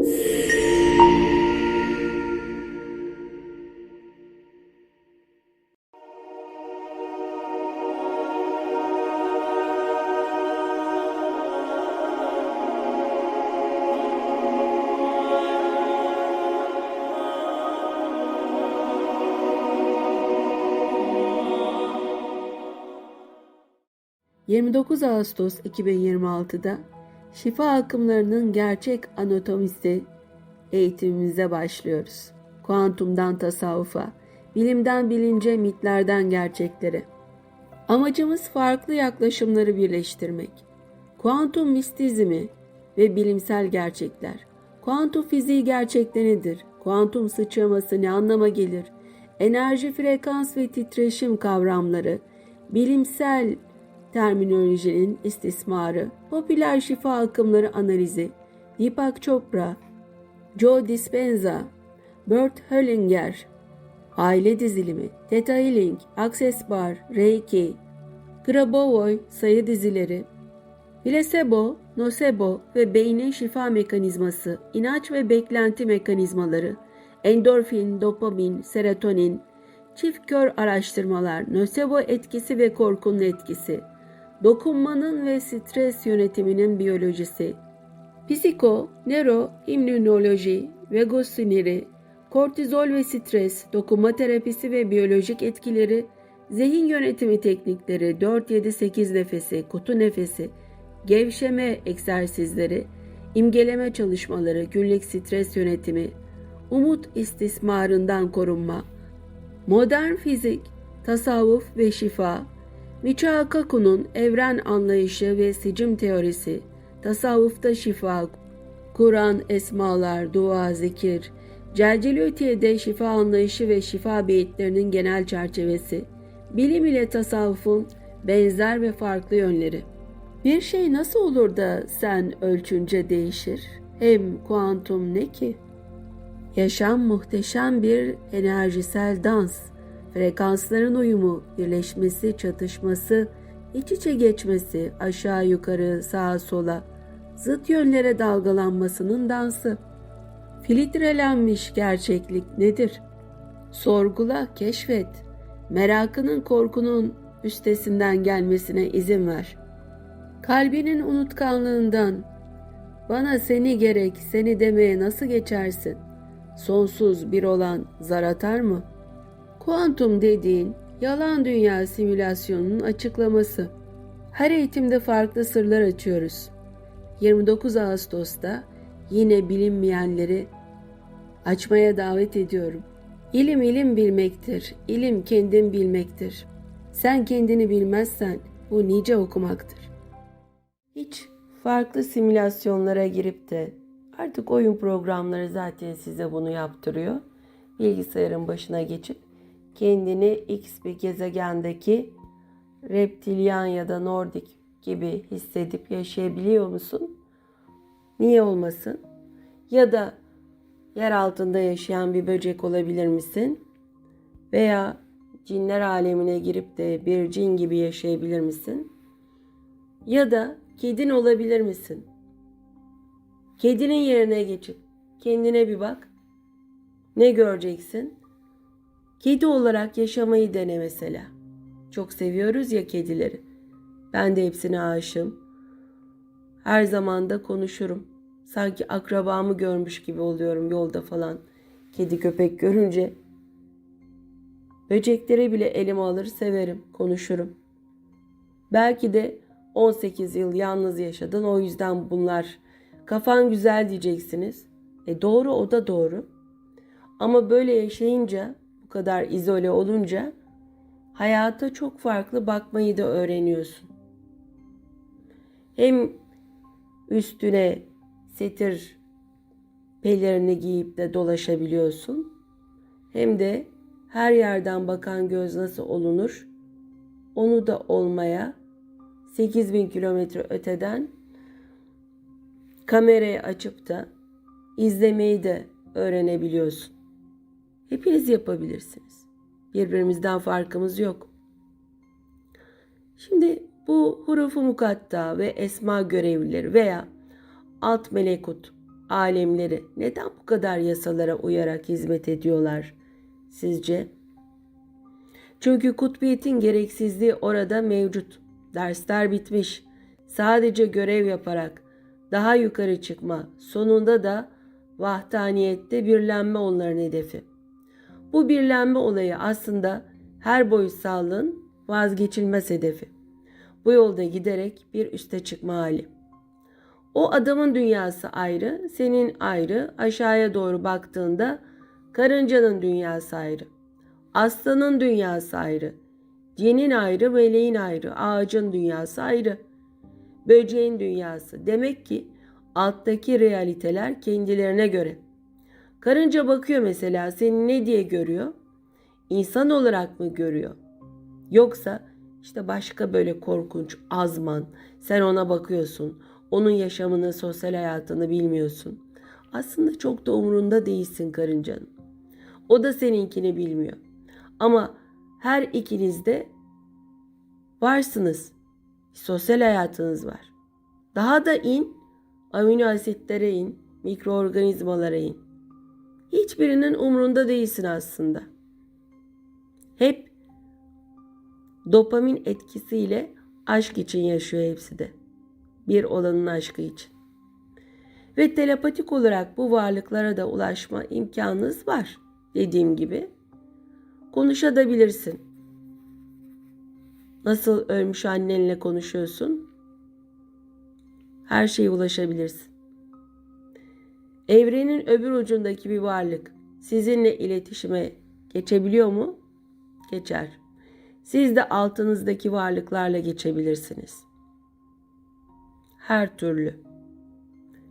...29 Ağustos 2026'da şifa akımlarının gerçek anatomisi eğitimimize başlıyoruz. Kuantumdan tasavvufa, bilimden bilince, mitlerden gerçeklere. Amacımız farklı yaklaşımları birleştirmek. Kuantum mistizmi ve bilimsel gerçekler. Kuantum fiziği gerçekte nedir? Kuantum sıçraması ne anlama gelir? Enerji, frekans ve titreşim kavramları, bilimsel terminolojinin istismarı, popüler şifa akımları analizi, Deepak Chopra, Joe Dispenza, Bert Hellinger, aile dizilimi, Theta Healing, Access Bar, Reiki, Grabovoi sayı dizileri, Placebo, nocebo ve beynin şifa mekanizması, inanç ve beklenti mekanizmaları, endorfin, dopamin, serotonin, çift kör araştırmalar, nocebo etkisi ve korkunun etkisi, dokunmanın ve stres yönetiminin biyolojisi, psiko, nöro, immünoloji, vagus siniri, kortizol ve stres, dokunma terapisi ve biyolojik etkileri, zihin yönetimi teknikleri, 4-7-8 nefesi, kutu nefesi, gevşeme egzersizleri, imgeleme çalışmaları, günlük stres yönetimi, umut istismarından korunma, modern fizik, tasavvuf ve şifa, Michio Kaku'nun evren anlayışı ve sicim teorisi, tasavvufta şifa, Kur'an, esmalar, dua, zikir, Celcelütiye'de şifa anlayışı ve şifa beyitlerinin genel çerçevesi, bilim ile tasavvufun benzer ve farklı yönleri. Bir şey nasıl olur da sen ölçünce değişir? Hem kuantum ne ki? Yaşam muhteşem bir enerjisel dans. Frekansların uyumu, birleşmesi, çatışması, iç içe geçmesi, aşağı yukarı, sağa sola, zıt yönlere dalgalanmasının dansı. Filtrelenmiş gerçeklik nedir? Sorgula, keşfet. Merakının, korkunun üstesinden gelmesine izin ver. Kalbinin unutkanlığından, bana seni gerek, seni demeye nasıl geçersin? Sonsuz bir olan zar atar mı? Kuantum dediğin yalan dünya simülasyonunun açıklaması. Her eğitimde farklı sırlar açıyoruz. 29 Ağustos'ta yine bilinmeyenleri açmaya davet ediyorum. İlim ilim bilmektir. İlim kendin bilmektir. Sen kendini bilmezsen bu nice okumaktır. Hiç farklı simülasyonlara girip de artık oyun programları zaten size bunu yaptırıyor. Bilgisayarın başına geçip kendini X bir gezegendeki reptilyan ya da nordik gibi hissedip yaşayabiliyor musun? Niye olmasın? Ya da yer altında yaşayan bir böcek olabilir misin? Veya cinler alemine girip de bir cin gibi yaşayabilir misin? Ya da kedin olabilir misin? Kedinin yerine geçip kendine bir bak. Ne göreceksin? Kedi olarak yaşamayı dene mesela. Çok seviyoruz ya kedileri. Ben de hepsine aşığım. Her zaman da konuşurum. Sanki akrabamı görmüş gibi oluyorum yolda falan. Kedi köpek görünce. Böcekleri bile elime alır severim, konuşurum. Belki de 18 yıl yalnız yaşadın, o yüzden bunlar kafan güzel diyeceksiniz. Doğru, o da doğru. Ama böyle yaşayınca, bu kadar izole olunca hayata çok farklı bakmayı da öğreniyorsun. Hem üstüne setir pelerini giyip de dolaşabiliyorsun. Hem de her yerden bakan göz nasıl olunur, onu da olmaya 8000 kilometre öteden kamerayı açıp da izlemeyi de öğrenebiliyorsun. Hepiniz yapabilirsiniz. Birbirimizden farkımız yok. Şimdi bu hurufu mukatta ve esma görevlileri veya alt melekut alemleri neden bu kadar yasalara uyarak hizmet ediyorlar sizce? Çünkü kutbiyetin gereksizliği orada mevcut. Dersler bitmiş. Sadece görev yaparak daha yukarı çıkma, sonunda da vahdaniyette birlenme onların hedefi. Bu birlenme olayı aslında her boyutsallığın vazgeçilmez hedefi. Bu yolda giderek bir üste çıkma hali. O adamın dünyası ayrı, senin ayrı, aşağıya doğru baktığında karıncanın dünyası ayrı. Aslanın dünyası ayrı, cinin ayrı, meleğin ayrı, ağacın dünyası ayrı, böceğin dünyası. Demek ki alttaki realiteler kendilerine göre. Karınca bakıyor mesela, seni ne diye görüyor? İnsan olarak mı görüyor? Yoksa işte başka böyle korkunç azman, sen ona bakıyorsun, onun yaşamını, sosyal hayatını bilmiyorsun. Aslında çok da umurunda değilsin karıncanın. O da seninkini bilmiyor. Ama her ikiniz de varsınız. Sosyal hayatınız var. Daha da in, amino asitlere in, mikroorganizmalara in. Hiçbirinin umrunda değilsin aslında. Hep dopamin etkisiyle aşk için yaşıyor hepsi de. Bir olanın aşkı için. Ve telepatik olarak bu varlıklara da ulaşma imkanınız var. Dediğim gibi konuşabilirsin. Nasıl ölmüş annenle konuşuyorsun? Her şeye ulaşabilirsin. Evrenin öbür ucundaki bir varlık sizinle iletişime geçebiliyor mu? Geçer. Siz de altınızdaki varlıklarla geçebilirsiniz. Her türlü.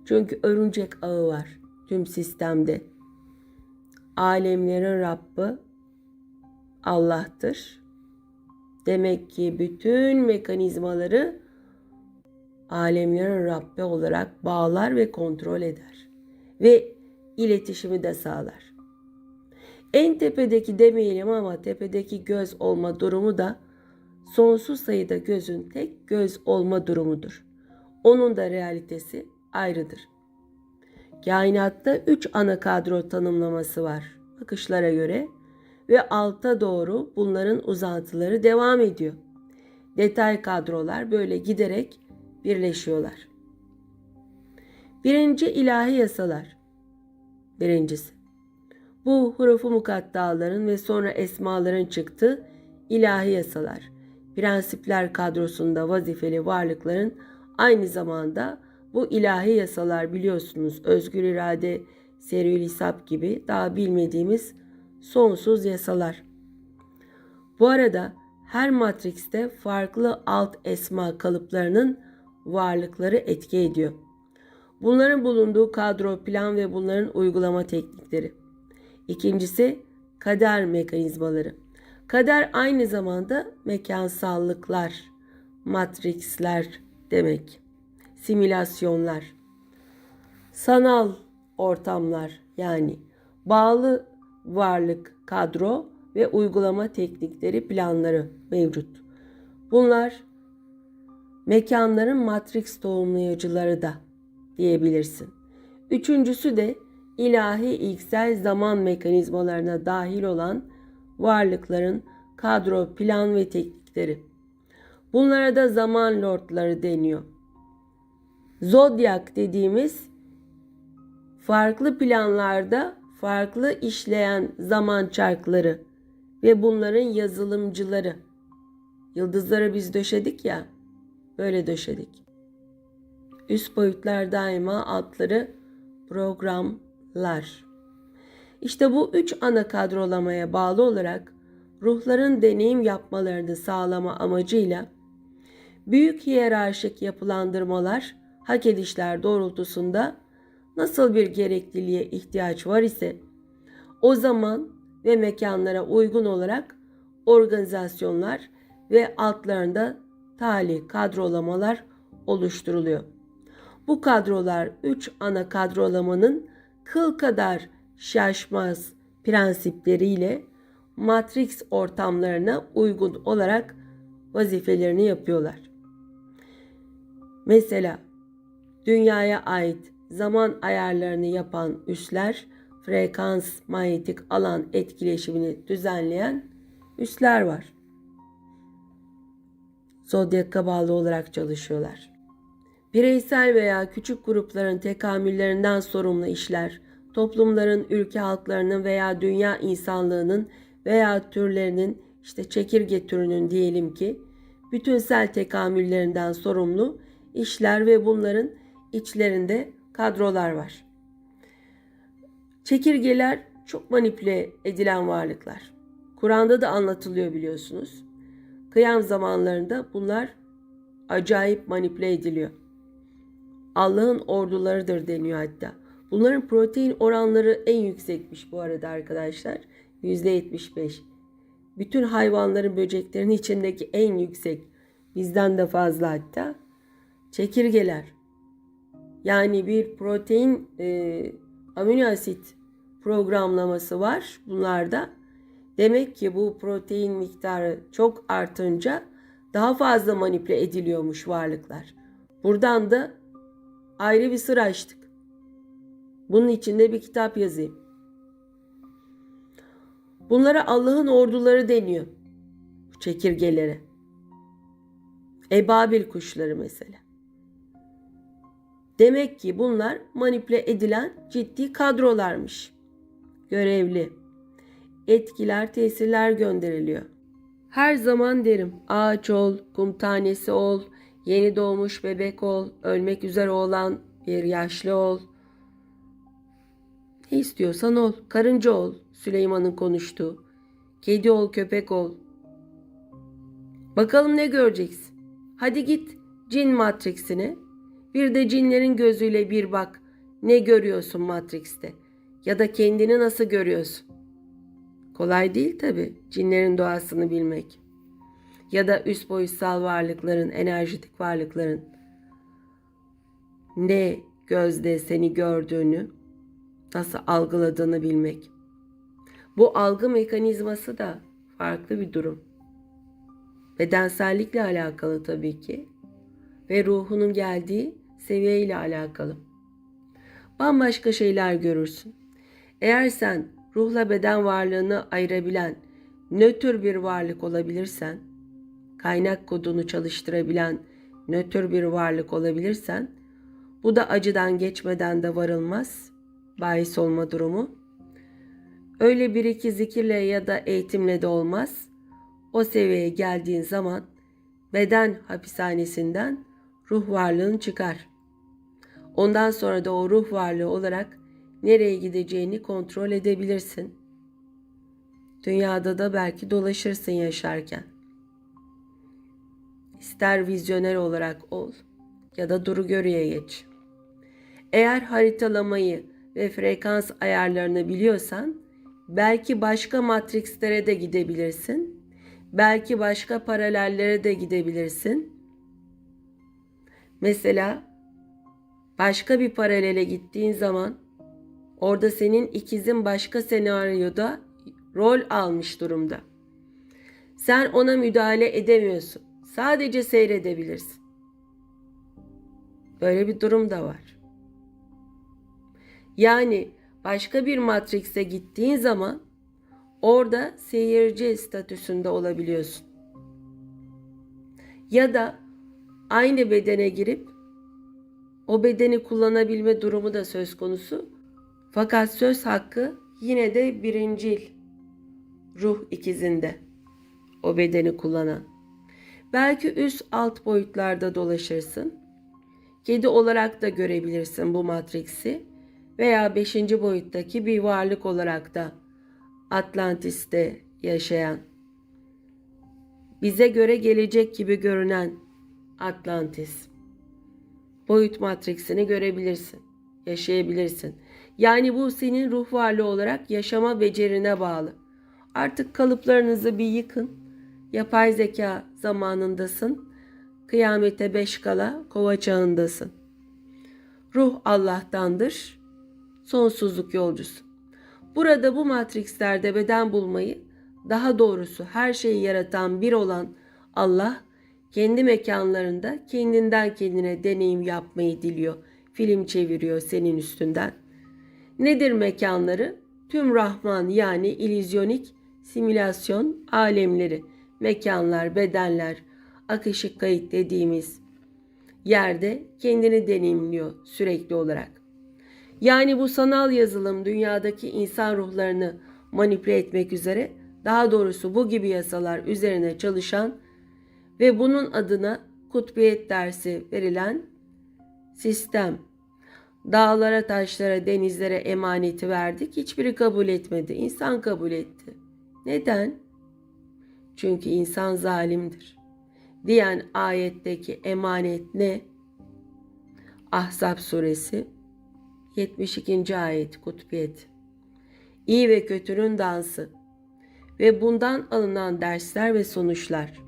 Çünkü örümcek ağı var tüm sistemde. Alemlerin Rabbi Allah'tır. Demek ki bütün mekanizmaları alemlerin Rabbi olarak bağlar ve kontrol eder. Ve iletişimi de sağlar. En tepedeki demeyelim ama tepedeki göz olma durumu da sonsuz sayıda gözün tek göz olma durumudur. Onun da realitesi ayrıdır. Kainatta 3 ana kadro tanımlaması var bakışlara göre ve alta doğru bunların uzantıları devam ediyor. Detay kadrolar böyle giderek birleşiyorlar. Birinci ilahi yasalar. Birincisi. Bu hurufu mukattaların ve sonra esmaların çıktığı ilahi yasalar. Prensipler kadrosunda vazifeli varlıkların aynı zamanda bu ilahi yasalar biliyorsunuz özgür irade, serül hisap gibi daha bilmediğimiz sonsuz yasalar. Bu arada her matrikste farklı alt esma kalıplarının varlıkları etki ediyor. Bunların bulunduğu kadro, plan ve bunların uygulama teknikleri. İkincisi kader mekanizmaları. Kader aynı zamanda mekansallıklar, matriksler demek. Simülasyonlar, sanal ortamlar yani bağlı varlık, kadro ve uygulama teknikleri, planları mevcut. Bunlar mekanların matrix tohumlayıcıları da diyebilirsin. Üçüncüsü de ilahi ilksel zaman mekanizmalarına dahil olan varlıkların kadro, plan ve teknikleri. Bunlara da zaman lordları deniyor. Zodyak dediğimiz farklı planlarda farklı işleyen zaman çarkları ve bunların yazılımcıları. Yıldızları biz döşedik ya, böyle döşedik. Üst boyutlar daima altları programlar. İşte bu 3 ana kadrolamaya bağlı olarak ruhların deneyim yapmalarını sağlama amacıyla büyük hiyerarşik yapılandırmalar, hak edişler doğrultusunda nasıl bir gerekliliğe ihtiyaç var ise o zaman ve mekanlara uygun olarak organizasyonlar ve altlarında tali kadrolamalar oluşturuluyor. Bu kadrolar 3 ana kadrolamanın kıl kadar şaşmaz prensipleriyle matrix ortamlarına uygun olarak vazifelerini yapıyorlar. Mesela dünyaya ait zaman ayarlarını yapan üsler, frekans, manyetik alan etkileşimini düzenleyen üsler var. Zodyaka bağlı olarak çalışıyorlar. Bireysel veya küçük grupların tekamüllerinden sorumlu işler, toplumların, ülke halklarının veya dünya insanlığının veya türlerinin, çekirge türünün diyelim ki, bütünsel tekamüllerinden sorumlu işler ve bunların içlerinde kadrolar var. Çekirgeler çok manipüle edilen varlıklar. Kur'an'da da anlatılıyor biliyorsunuz. Kıyam zamanlarında bunlar acayip manipüle ediliyor. Allah'ın ordularıdır deniyor hatta. Bunların protein oranları en yüksekmiş bu arada arkadaşlar. %75. Bütün hayvanların, böceklerin içindeki en yüksek. Bizden de fazla hatta. Çekirgeler. Yani bir protein amino asit programlaması var bunlarda. Demek ki bu protein miktarı çok artınca daha fazla manipüle ediliyormuş varlıklar. Buradan da ayrı bir sır açtık. Bunun içinde bir kitap yazayım. Bunlara Allah'ın orduları deniyor. Bu çekirgelere. Ebabil kuşları mesela. Demek ki bunlar manipüle edilen ciddi kadrolarmış. Görevli. Etkiler, tesirler gönderiliyor. Her zaman derim, ağaç ol, kum tanesi ol, yeni doğmuş bebek ol, ölmek üzere olan bir yaşlı ol. Ne istiyorsan ol, karınca ol, Süleyman'ın konuştuğu. Kedi ol, köpek ol. Bakalım ne göreceksin? Hadi git cin matriksine. Bir de cinlerin gözüyle bir bak. Ne görüyorsun Matrix'te? Ya da kendini nasıl görüyorsun? Kolay değil tabii cinlerin doğasını bilmek. Ya da üst boyutsal varlıkların, enerjitik varlıkların ne gözde seni gördüğünü, nasıl algıladığını bilmek. Bu algı mekanizması da farklı bir durum. Bedensellikle alakalı tabii ki ve ruhunun geldiği seviyeyle alakalı. Bambaşka şeyler görürsün. Eğer sen ruhla beden varlığını ayırabilen nötr bir varlık olabilirsen, kaynak kodunu çalıştırabilen nötr bir varlık olabilirsen, bu da acıdan geçmeden de varılmaz, bahis olma durumu. Öyle bir iki zikirle ya da eğitimle de olmaz. O seviyeye geldiğin zaman beden hapishanesinden ruh varlığın çıkar. Ondan sonra da o ruh varlığı olarak nereye gideceğini kontrol edebilirsin. Dünyada da belki dolaşırsın yaşarken. İster vizyoner olarak ol ya da duru görüye geç. Eğer haritalamayı ve frekans ayarlarını biliyorsan belki başka matrikslere de gidebilirsin. Belki başka paralellere de gidebilirsin. Mesela başka bir paralele gittiğin zaman orada senin ikizin başka senaryoda rol almış durumda. Sen ona müdahale edemiyorsun. Sadece seyredebilirsin. Böyle bir durum da var. Yani başka bir matrikse gittiğin zaman orada seyirci statüsünde olabiliyorsun. Ya da aynı bedene girip o bedeni kullanabilme durumu da söz konusu. Fakat söz hakkı yine de birincil ruh ikizinde, o bedeni kullanan. Belki üst alt boyutlarda dolaşırsın. Kedi olarak da görebilirsin bu matriksi veya 5. boyuttaki bir varlık olarak da Atlantis'te yaşayan, bize göre gelecek gibi görünen Atlantis. Boyut matriksini görebilirsin, yaşayabilirsin. Yani bu senin ruh varlığı olarak yaşama becerine bağlı. Artık kalıplarınızı bir yıkın. Yapay zeka zamanındasın. Kıyamete 5 kala kova çağındasın. Ruh Allah'tandır. Sonsuzluk yolcusu. Burada bu matrikslerde beden bulmayı, daha doğrusu her şeyi yaratan bir olan Allah, kendi mekanlarında kendinden kendine deneyim yapmayı diliyor. film çeviriyor senin üstünden. Nedir mekanları? Tüm Rahman yani illüzyonik simülasyon alemleri, mekanlar, bedenler, akışık kayıt dediğimiz yerde kendini deneyimliyor sürekli olarak. Yani bu sanal yazılım dünyadaki insan ruhlarını manipüle etmek üzere, daha doğrusu bu gibi yasalar üzerine çalışan ve bunun adına kutbiyet dersi verilen sistem. Dağlara, taşlara, denizlere emaneti verdik. Hiçbiri kabul etmedi. İnsan kabul etti. Neden? Çünkü insan zalimdir. Diyen ayetteki emanet ne? Ahzab suresi 72. ayet kutbiyet. İyi ve kötünün dansı ve bundan alınan dersler ve sonuçlar.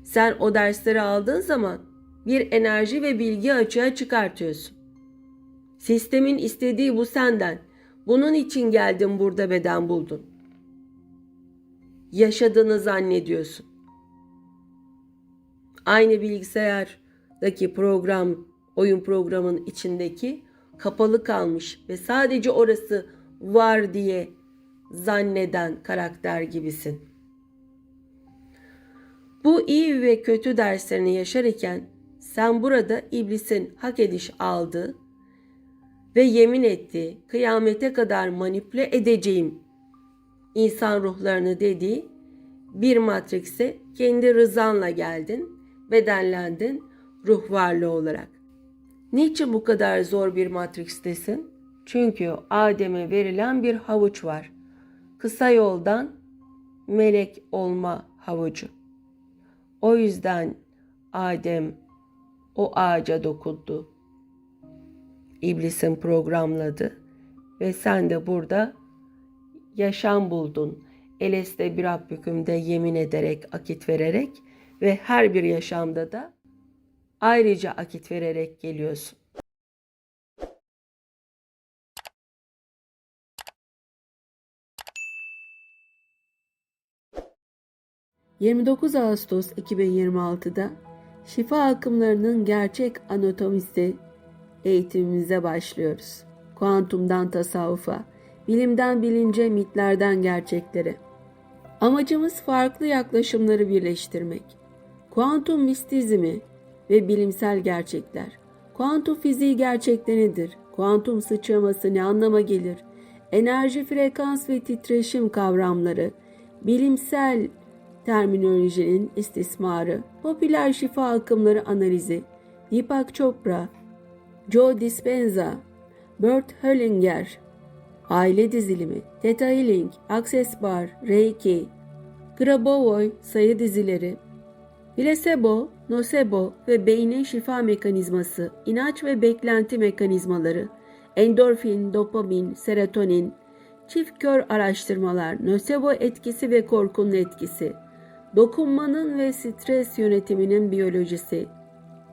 Sen o dersleri aldığın zaman bir enerji ve bilgi açığa çıkartıyorsun. Sistemin istediği bu senden. Bunun için geldin, burada beden buldun. Yaşadığını zannediyorsun. Aynı bilgisayardaki program, oyun programının içindeki kapalı kalmış ve sadece orası var diye zanneden karakter gibisin. Bu iyi ve kötü derslerini yaşarken sen burada iblisin hak ediş aldığı ve yemin ettiği, kıyamete kadar manipüle edeceğim insan ruhlarını dediği bir matrikse kendi rızanla geldin, bedenlendin ruh varlığı olarak. Niçin bu kadar zor bir matrikstesin? Çünkü Adem'e verilen bir havuç var. Kısa yoldan melek olma havucu. O yüzden Adem o ağaca dokundu. İblisin programladı ve sen de burada yaşam buldun. Eleste bir Rabbüküm'de yemin ederek, akit vererek ve her bir yaşamda da ayrıca akit vererek geliyorsun. ...29 Ağustos 2026'da şifa akımlarının gerçek anatomisi eğitimimize başlıyoruz. Kuantumdan tasavvufa, bilimden bilince, mitlerden gerçeklere. Amacımız farklı yaklaşımları birleştirmek. Kuantum mistizmi ve bilimsel gerçekler. Kuantum fiziği gerçekte nedir? Kuantum sıçraması ne anlama gelir? Enerji, frekans ve titreşim kavramları, bilimsel terminolojinin istismarı, popüler şifa akımları analizi, Deepak Chopra, Joe Dispenza, Bert Hellinger, aile dizilimi, Theta Healing, Access Bar, Reiki, Grabovoi sayı dizileri, Placebo, nocebo ve beynin şifa mekanizması, inanç ve beklenti mekanizmaları, endorfin, dopamin, serotonin, çift kör araştırmalar, nocebo etkisi ve korkunun etkisi, dokunmanın ve stres yönetiminin biyolojisi,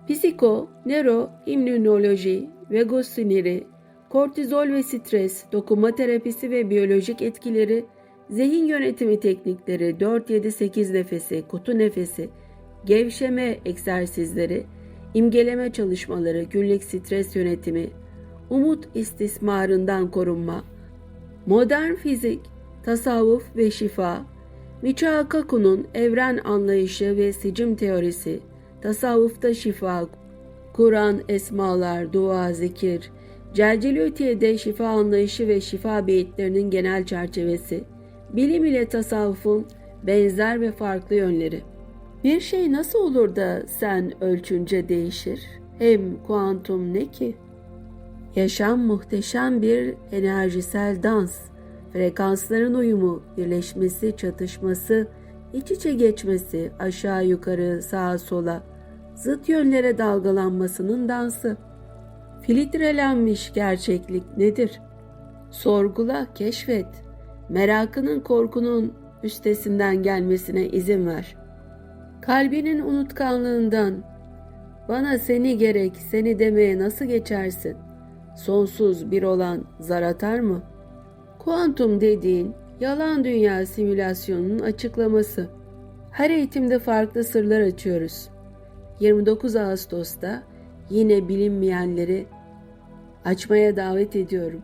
psiko, nöro, immünoloji, vagus siniri, kortizol ve stres, dokunma terapisi ve biyolojik etkileri, zihin yönetimi teknikleri, 4-7-8 nefesi, kutu nefesi, gevşeme egzersizleri, imgeleme çalışmaları, günlük stres yönetimi, umut istismarından korunma, modern fizik, tasavvuf ve şifa, Michio Kaku'nun evren anlayışı ve sicim teorisi, tasavvufta şifa, Kur'an, esmalar, dua, zikir, Celcelütiye'de şifa anlayışı ve şifa beyitlerinin genel çerçevesi, bilim ile tasavvufun benzer ve farklı yönleri. Bir şey nasıl olur da sen ölçünce değişir? Hem kuantum ne ki? Yaşam muhteşem bir enerjisel dans. Frekansların uyumu, birleşmesi, çatışması, iç içe geçmesi, aşağı yukarı, sağa sola, zıt yönlere dalgalanmasının dansı. Filtrelenmiş gerçeklik nedir? Sorgula, keşfet. Merakının, korkunun üstesinden gelmesine izin ver. Kalbinin unutkanlığından, bana seni gerek, seni demeye nasıl geçersin? Sonsuz bir olan zar atar mı? Kuantum dediğin, yalan dünya simülasyonunun açıklaması. Her eğitimde farklı sırlar açıyoruz. 29 Ağustos'ta yine bilinmeyenleri Açmaya davet ediyorum.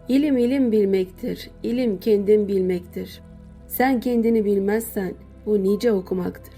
İlim ilim bilmektir. İlim kendin bilmektir. Sen kendini bilmezsen bu nice okumaktır.